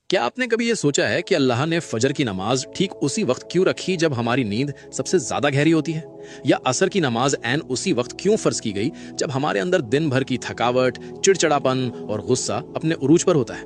क्या आपने कभी ये सोचा है कि अल्लाह ने फजर की नमाज ठीक उसी वक्त क्यों रखी जब हमारी नींद सबसे ज्यादा गहरी होती है? या असर की नमाज ऐन उसी वक्त क्यों फर्ज की गई जब हमारे अंदर दिन भर की थकावट, चिड़चिड़ापन और गुस्सा अपने उरूज पर होता है?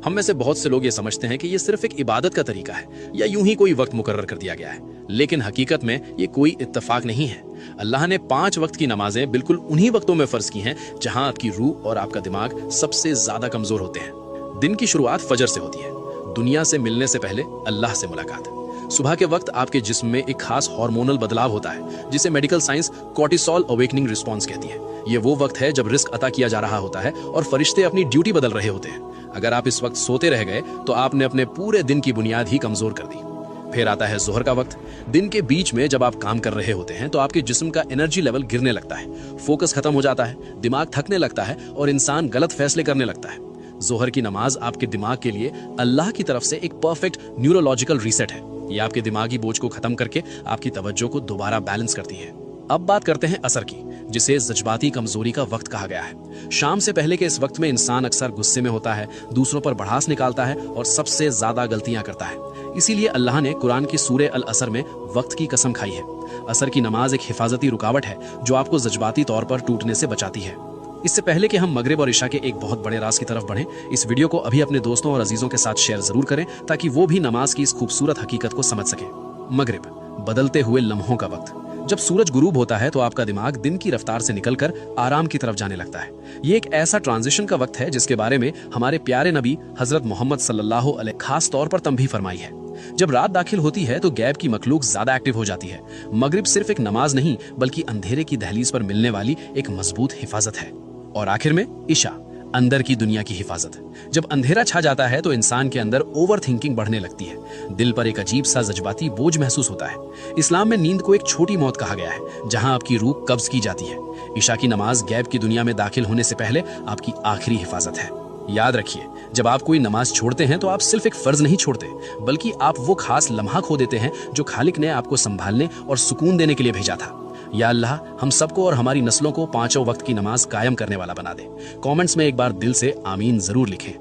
हम में से बहुत से लोग ये समझते हैं कि ये सिर्फ एक इबादत का तरीका है या यूं ही कोई वक्त मुकर्रर कर दिया गया है, लेकिन हकीकत में ये कोई इत्तेफाक नहीं है। अल्लाह ने 5 वक्त की नमाजें बिल्कुल उन्हीं वक्तों में फर्ज की हैं जहां आपकी रूह और आपका दिमाग सबसे ज्यादा कमजोर होते हैं। दिन की शुरुआत फजर से होती है, दुनिया से मिलने से पहले अल्लाह से मुलाकात। सुबह के वक्त आपके जिस्म में एक खास हार्मोनल बदलाव होता है जिसे medical science cortisol awakening response कहती है। ये वो वक्त है जब रिस्क अता किया जा रहा होता है और फरिश्ते अपनी ड्यूटी बदल रहे होते हैं। अगर आप इस वक्त सोते रह गए तो आपने अपने पूरे दिन की बुनियाद ही कमजोर कर दी। फिर आता है जोहर का वक्त। दिन के बीच में जब आप काम कर रहे होते हैं तो आपके जिस्म का एनर्जी लेवल गिरने लगता है, फोकस खत्म हो जाता है, दिमाग थकने लगता है और इंसान गलत फैसले करने लगता है। जोहर की नमाज आपके दिमाग के लिए अल्लाह की तरफ से एक परफेक्ट न्यूरोलॉजिकल रीसेट है। ये आपके दिमागी बोझ को खत्म करके आपकी तवज्जो को दोबारा बैलेंस करती है। अब बात करते हैं असर की, जिसे जज्बाती कमजोरी का वक्त कहा गया है। शाम से पहले के इस वक्त में इंसान अक्सर गुस्से में होता है, दूसरों पर भड़ास निकालता है और सबसे ज्यादा गलतियां करता है। इसीलिए अल्लाह ने कुरान की सूरे अल असर में वक्त की कसम खाई है। असर की नमाज एक हिफाजती रुकावट है जो आपको जज्बाती तौर पर टूटने से बचाती है। इससे पहले कि हम मगरिब और इशा के एक बहुत बड़े राज की तरफ बढ़ें, इस वीडियो को अभी अपने दोस्तों और अजीजों के साथ शेयर जरूर करें ताकि वो भी नमाज की इस खूबसूरत हकीकत को समझ सकें। मगरिब, बदलते हुए लम्हों का वक्त। जब सूरज गुरूब होता है तो आपका दिमाग दिन की रफ्तार से निकलकर आराम की तरफ जाने लगता है। ये एक ऐसा ट्रांजिशन का वक्त है जिसके बारे में हमारे प्यारे नबी हजरत मोहम्मद सल्लल्लाहु अलैहि खास तौर पर तंबीह फरमाई है। जब रात दाखिल होती है तो गैब की मखलूक ज्यादा एक्टिव हो जाती है। मगरिब सिर्फ एक नमाज नहीं बल्कि अंधेरे की दहलीज पर मिलने वाली एक मजबूत हिफाजत है। और आखिर में इशा, अंदर की दुनिया की हिफाजत। जब अंधेरा छा जाता है तो इंसान के अंदर ओवर थिंकिंग बढ़ने लगती है, दिल पर एक अजीब सा जज्बाती बोझ महसूस होता है। इस्लाम में नींद को एक छोटी मौत कहा गया है जहां आपकी रूह कब्ज की जाती है। इशा की नमाज गैब की दुनिया में दाखिल होने से पहले आपकी आखिरी हिफाजत है। याद रखिए, जब आप कोई नमाज छोड़ते हैं तो आप सिर्फ एक फर्ज नहीं छोड़ते बल्कि आप वो खास लम्हा खो देते हैं जो खालिक ने आपको संभालने और सुकून देने के लिए भेजा था। या अल्लाह हम सबको और हमारी नस्लों को 5 वक्त की नमाज कायम करने वाला बना दे। कमेंट्स में एक बार दिल से आमीन जरूर लिखें।